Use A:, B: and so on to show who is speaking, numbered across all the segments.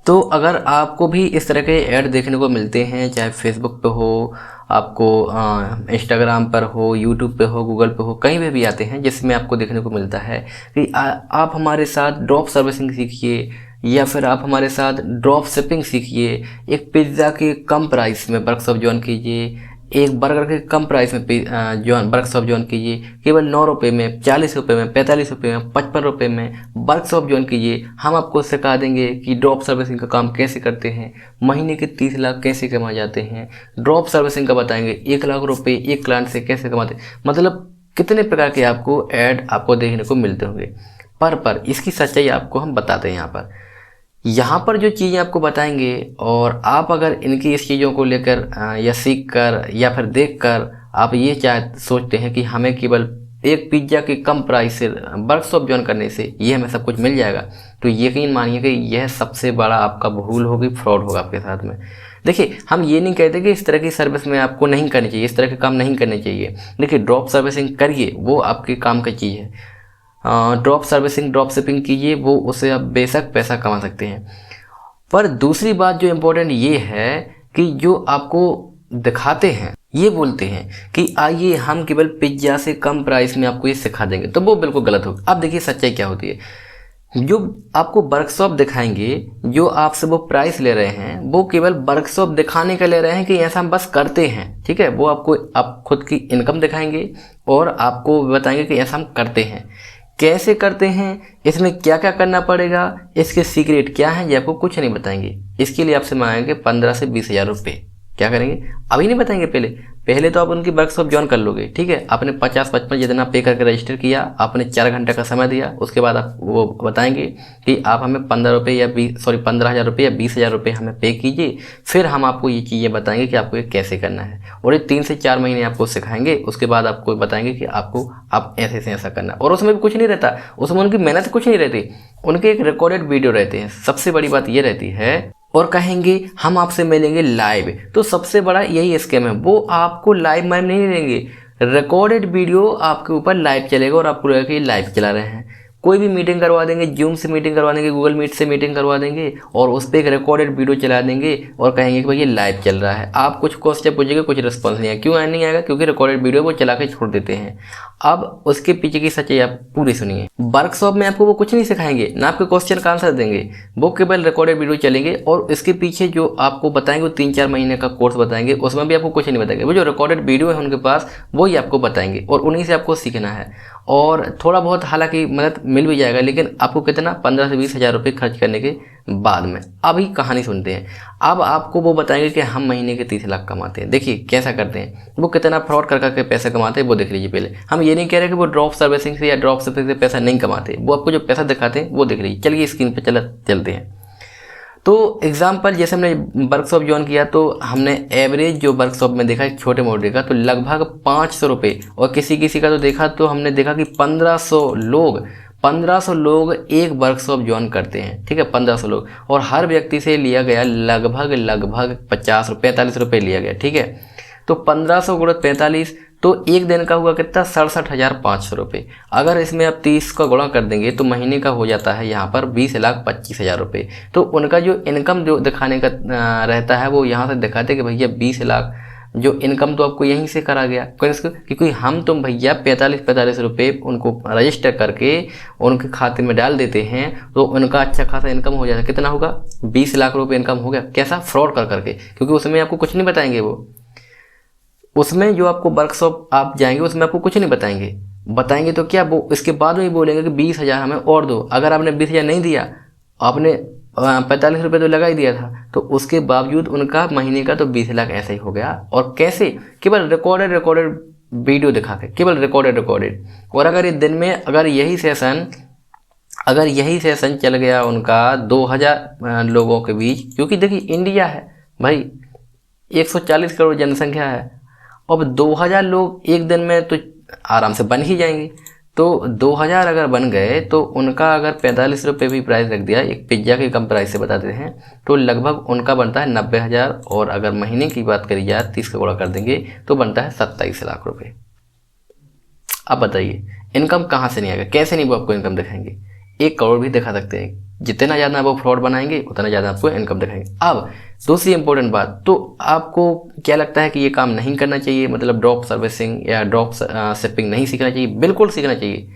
A: तो अगर आपको भी इस तरह के ऐड देखने को मिलते हैं, चाहे फेसबुक पे हो, आपको इंस्टाग्राम पर हो, यूट्यूब पे हो, गूगल पे हो, कहीं पे भी आते हैं जिसमें आपको देखने को मिलता है कि आप हमारे साथ ड्रॉप सर्विसिंग सीखिए, या फिर आप हमारे साथ ड्रॉप शिपिंग सीखिए, एक पिज़्ज़ा के कम प्राइस में वर्कशॉप ज्वाइन कीजिए, एक बर्गर के कम प्राइस में ज्वाइन वर्कशॉप ज्वाइन कीजिए, केवल 9 रुपये में, 40 रुपये में, 45 रुपये में, 55 रुपये में वर्कशॉप ज्वाइन कीजिए। हम आपको सिखा देंगे कि ड्रॉप सर्विसिंग का काम कैसे करते हैं, महीने के 30 लाख कैसे कमाए जाते हैं, ड्रॉप सर्विसिंग का बताएंगे 1 लाख रुपये एक क्लाइंट से कैसे कमाते हैं। मतलब कितने प्रकार के आपको ऐड आपको देखने को मिलते होंगे। पर इसकी सच्चाई आपको हम बताते हैं यहाँ पर जो चीज़ें आपको बताएंगे, और आप अगर इनकी इस चीज़ों को लेकर या सीख कर या फिर देख कर आप ये सोचते हैं कि हमें केवल एक पिज्ज़ा के कम प्राइस से वर्कशॉप ज्वाइन करने से ये हमें सब कुछ मिल जाएगा, तो यकीन मानिए कि यह सबसे बड़ा आपका भूल होगी, फ्रॉड होगा आपके साथ में। देखिए, हम ये नहीं कहते कि इस तरह की सर्विस में आपको नहीं करनी चाहिए, इस तरह के काम नहीं करने चाहिए। देखिए, ड्रॉप सर्विसिंग करिए, वो आपके काम की चीज़ है। ड्रॉप सर्विसिंग, ड्रॉप शिपिंग कीजिए, वो उससे आप बेशक पैसा कमा सकते हैं। पर दूसरी बात जो इम्पोर्टेंट ये है कि जो आपको दिखाते हैं, ये बोलते हैं कि आइए हम केवल पिज्ज़ा से कम प्राइस में आपको ये सिखा देंगे, तो वो बिल्कुल गलत होगा। अब देखिए सच्चाई क्या होती है, जो आपको वर्कशॉप दिखाएंगे, जो आपसे वो प्राइस ले रहे हैं, वो केवल वर्कशॉप दिखाने का ले रहे हैं कि ऐसा हम बस करते हैं, ठीक है। वो आपको आप खुद की इनकम दिखाएंगे और आपको बताएंगे कि ऐसा हम करते हैं। कैसे करते हैं, इसमें क्या क्या करना पड़ेगा, इसके सीक्रेट क्या हैं, ये आपको कुछ नहीं बताएंगे। इसके लिए आपसे मांगेंगे 15 से 20 हज़ार रुपये। क्या करेंगे, अभी नहीं बताएंगे, पहले तो आप उनकी वर्कशॉप ज्वाइन कर लोगे, ठीक है। आपने 50-55 जितना पे करके रजिस्टर किया, आपने 4 घंटे का समय दिया, उसके बाद आप वो बताएंगे कि आप हमें 15 रुपये या 15 हज़ार रुपये या 20 हज़ार रुपये हमें पे कीजिए। फिर हम आपको ये चीज़ें बताएंगे कि आपको ये कैसे करना है, और ये 3 से 4 महीने आपको सिखाएंगे। उसके बाद आपको बताएंगे कि आपको आप ऐसे से ऐसा करना है। और उसमें भी कुछ नहीं रहता, उसमें उनकी मेहनत कुछ नहीं रहती, उनके एक रिकॉर्डेड वीडियो रहते हैं। सबसे बड़ी बात ये रहती है, और कहेंगे हम आपसे मिलेंगे लाइव, तो सबसे बड़ा यही स्कैम है। वो आपको लाइव में नहीं लेंगे, रिकॉर्डेड वीडियो आपके ऊपर लाइव चलेगा और आपको लगेगा कि लाइव चला रहे हैं। कोई भी मीटिंग करवा देंगे, जूम से मीटिंग करवा देंगे, गूगल मीट से मीटिंग करवा देंगे, और उस पर एक रिकॉर्डेड वीडियो चला देंगे और कहेंगे कि भाई ये लाइव चल रहा है। आप कुछ क्वेश्चन पूछेंगे, कुछ रिस्पॉन्स नहीं आएगा। क्यों नहीं आएगा, क्योंकि रिकॉर्डेड वीडियो वो चला के छोड़ देते हैं। अब उसके पीछे की सच्चाई आप पूरी सुनिए। वर्कशॉप में आपको वो कुछ नहीं सिखाएंगे, ना आपके क्वेश्चन का आंसर देंगे, वो केवल रिकॉर्डेड वीडियो चलेंगे, और इसके पीछे जो आपको बताएंगे वो 3-4 महीने का कोर्स बताएंगे, उसमें भी आपको कुछ नहीं बताएंगे। वो जो रिकॉर्डेड वीडियो है उनके पास, वही आपको बताएंगे, और उन्हीं से आपको सीखना है। और थोड़ा बहुत हालांकि मदद मिल भी जाएगा, लेकिन आपको कितना 15 से 20 हज़ार रुपये खर्च करने के बाद में। अभी कहानी सुनते हैं। अब आपको वो बताएंगे कि हम महीने के 30 लाख कमाते हैं। देखिए कैसा करते हैं, वो कितना फ्रॉड कर करके पैसे कमाते हैं वो देख लीजिए पहले। हम ये नहीं कह रहे कि वो ड्रॉप सर्विसिंग से या ड्रॉप शिपिंग से पैसा नहीं कमाते, वो आपको जो पैसा दिखाते हैं वो देख लीजिए। चलिए स्क्रीन पर चलते हैं। तो एग्जाम्पल, जैसे हमने वर्कशॉप ज्वाइन किया, तो हमने एवरेज जो वर्कशॉप में देखा छोटे मोटे का, तो लगभग 500 रुपये, और किसी का तो देखा तो हमने देखा कि 1500 लोग एक वर्कशॉप ज्वाइन करते हैं, ठीक है। 1500 लोग, और हर व्यक्ति से लिया गया लगभग 45 रुपये लिया गया, ठीक है। तो 1500 गुणा 45, तो एक दिन का हुआ कितना, 67,500 रुपये। अगर इसमें आप 30 का गुणा कर देंगे तो महीने का हो जाता है यहाँ पर 20,25,000 रुपये। तो उनका जो इनकम जो दिखाने का रहता है, वो यहाँ से दिखाते कि भैया 20 लाख जो इनकम तो आपको यहीं से करा गया, क्योंकि हम तुम भैया 45 रुपये उनको रजिस्टर करके उनके खाते में डाल देते हैं, तो उनका अच्छा खासा इनकम हो जाता है। कितना होगा, 20 लाख रुपये इनकम हो गया। कैसा, फ्रॉड कर करके, क्योंकि उसमें आपको कुछ नहीं बताएंगे। वो उसमें जो आपको वर्कशॉप आप जाएंगे उसमें आपको कुछ नहीं बताएंगे तो क्या, वो इसके बाद में ही बोलेंगे कि 20 हज़ार हमें और दो। अगर आपने 20 हज़ार नहीं दिया, आपने 45 रुपये तो लगा ही दिया था, तो उसके बावजूद उनका महीने का तो 20 लाख ऐसा ही हो गया। और कैसे, केवल रिकॉर्डेड वीडियो दिखा के, केवल रिकॉर्डेड। और अगर ये दिन में अगर यही सेशन चल गया उनका 2000 लोगों के बीच, क्योंकि देखिए इंडिया है भाई, 140 करोड़ जनसंख्या है, अब 2000 लोग एक दिन में तो आराम से बन ही जाएंगे। तो 2000 अगर बन गए, तो उनका अगर 45 रुपये भी प्राइस रख दिया, एक पिज्ज़ा के कम प्राइस से बता देते हैं, तो लगभग उनका बनता है 90,000। और अगर महीने की बात करी जाए, 30 का गुणा कर देंगे तो बनता है 27 लाख रुपये। अब बताइए इनकम कहाँ से नहीं आएगा, कैसे नहीं वो आपको इनकम दिखाएंगे। 1 करोड़ भी दिखा सकते हैं, जितना ज़्यादा वो फ्रॉड बनाएंगे उतना ज़्यादा आपको इनकम दिखाएंगे। अब दूसरी इंपॉर्टेंट बात, तो आपको क्या लगता है कि ये काम नहीं करना चाहिए, मतलब ड्रॉप सर्विसिंग या ड्रॉप शिपिंग नहीं सीखना चाहिए? बिल्कुल सीखना चाहिए।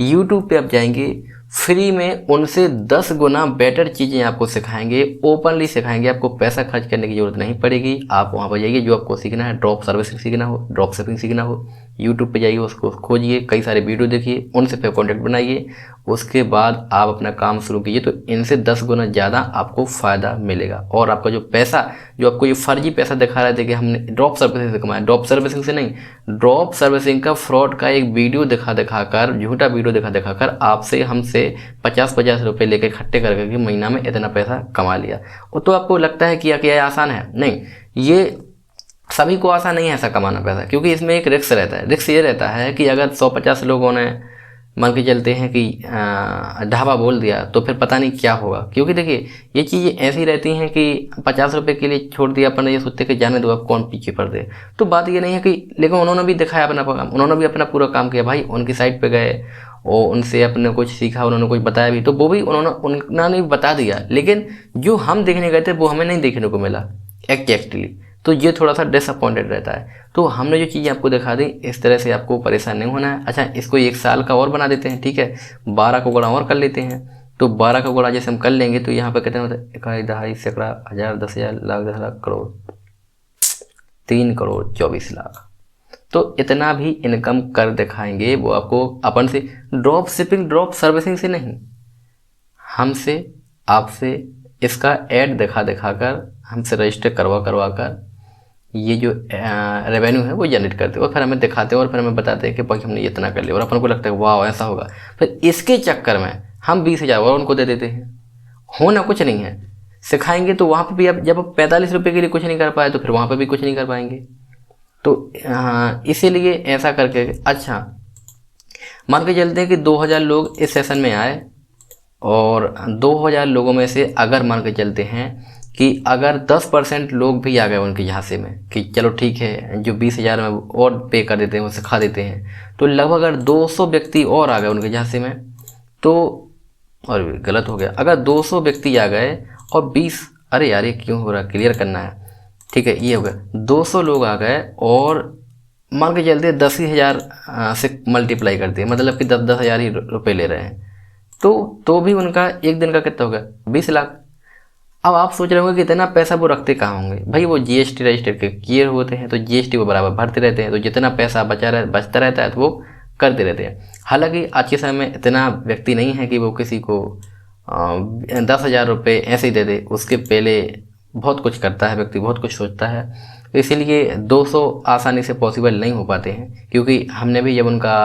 A: यूट्यूब पे आप जाएंगे, फ्री में उनसे 10 गुना बेटर चीज़ें आपको सिखाएंगे, ओपनली सिखाएंगे, आपको पैसा खर्च करने की जरूरत नहीं पड़ेगी। आप वहाँ पर जाइए, जो आपको सीखना है, ड्रॉप सर्विसिंग सीखना हो, ड्रॉप शिपिंग सीखना हो, यूट्यूब पे जाइए, उसको खोजिए, कई सारे वीडियो देखिए, उनसे फिर कॉन्टेक्ट बनाइए, उसके बाद आप अपना काम शुरू कीजिए। तो इनसे 10 गुना ज़्यादा आपको फ़ायदा मिलेगा। और आपका जो पैसा, जो आपको ये फर्जी पैसा दिखा रहे थे कि हमने ड्रॉप सर्विसिंग से कमाया, ड्रॉप सर्विसिंग से नहीं, ड्रॉप सर्विसिंग का फ्रॉड का एक वीडियो दिखाकर, झूठा वीडियो दिखाकर आपसे, हमसे 50-50 रुपये लेके इकट्ठे करके महीना में इतना पैसा कमा लिया। वो तो आपको लगता है कि क्या आसान है? नहीं, ये सभी को आसान नहीं है ऐसा कमाना पैसा, क्योंकि इसमें एक रिस्क रहता है। रिस्क ये रहता है कि अगर 150 लोगों ने मान के चलते हैं कि ढाबा बोल दिया, तो फिर पता नहीं क्या होगा। क्योंकि देखिए, ये चीज़ें ऐसी रहती हैं कि 50 रुपये के लिए छोड़ दिया अपन, ये सोचते कि जाने दो, अब कौन पीछे पड़ दे। तो बात ये नहीं है कि, लेकिन उन्होंने भी दिखाया अपना काम, उन्होंने भी अपना पूरा काम किया भाई, उनकी साइट पे गए और उनसे अपने कुछ सीखा, उन्होंने कुछ बताया भी, तो वो भी उन्होंने बता दिया, लेकिन जो हम देखने गए थे वो हमें नहीं देखने को मिला एक्चुअली। तो ये थोड़ा सा डिसअपॉइंटेड रहता है। तो हमने जो चीज़ें आपको दिखा दी, इस तरह से आपको परेशान नहीं होना है। अच्छा, इसको 1 साल का और बना देते हैं, ठीक है, 12 का गुणा और कर लेते हैं। तो 12 का गुणा जैसे हम कर लेंगे तो यहाँ पे कितने होता है? 1, 2, सैकड़ा, हज़ार, 10,000, लाख, 10 लाख, करोड़, 3 करोड़ 24 लाख। तो इतना भी इनकम कर दिखाएंगे वो आपको, अपन से, ड्रॉप शिपिंग, ड्रॉप सर्विसिंग से नहीं, हमसे, आपसे इसका ऐड दिखा कर, हमसे रजिस्टर करवा कर ये जो रेवेन्यू है वो जनरेट करते हैं, और फिर हमें दिखाते हैं, और फिर हमें बताते हैं कि भाई हमने इतना कर लिया, और अपन को लगता है वाह ऐसा होगा। फिर इसके चक्कर में हम 20,000 और उनको दे देते हैं। होना कुछ नहीं है, सिखाएंगे तो वहाँ पे भी, अब जब आप 45 रुपये के लिए कुछ नहीं कर पाए तो फिर वहाँ पे भी कुछ नहीं कर पाएंगे। तो इसीलिए ऐसा करके, अच्छा मान के चलते हैं कि 2000 लोग इस सेशन में आए, और 2000 लोगों में से अगर मान के चलते हैं कि अगर 10% लोग भी आ गए उनके झांसे में कि चलो ठीक है, जो 20,000 में और पे कर देते हैं, वो सिखा देते हैं, तो लगभग अगर 200 व्यक्ति और आ गए उनके झांसे में, तो, और गलत हो गया, अगर 200 व्यक्ति आ गए और 20, अरे यार ये क्यों हो रहा, क्लियर करना है, ठीक है, ये हो गया, 200 लोग आ गए और मान के चलते 10,000 से मल्टीप्लाई करते हैं, मतलब कि 10,000 ही रुपये ले रहे हैं, तो भी उनका एक दिन का कितना होगा? 20 लाख। अब आप सोच रहे होंगे कि इतना पैसा वो रखते कहाँ होंगे? भाई वो जीएसटी रजिस्टर के किए होते हैं, तो जीएसटी वो बराबर भरते रहते हैं, तो जितना पैसा बचता रहता है तो वो करते रहते हैं। हालांकि आज के समय में इतना व्यक्ति नहीं है कि वो किसी को 10,000 रुपये ऐसे ही दे दे, उसके पहले बहुत कुछ करता है व्यक्ति, बहुत कुछ सोचता है। तो इसीलिए 200 आसानी से पॉसिबल नहीं हो पाते हैं, क्योंकि हमने भी जब उनका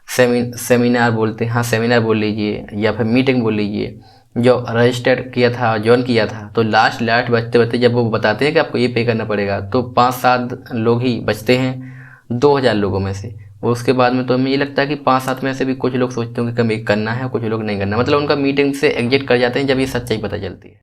A: सेमिनार बोलते हैं, हाँ सेमिनार बोल लीजिए या फिर मीटिंग बोल लीजिए, जो रजिस्टर किया था, ज्वाइन किया था, तो लास्ट बचते जब वो बताते हैं कि आपको ये पे करना पड़ेगा, तो 5-7 लोग ही बचते हैं 2000 लोगों में से। उसके बाद में तो हमें ये लगता है कि 5-7 में से भी कुछ लोग सोचते होंगे कि कम एक करना है, कुछ लोग नहीं करना, मतलब उनका मीटिंग से एग्जिट कर जाते हैं जब ये सच्चाई पता चलती है।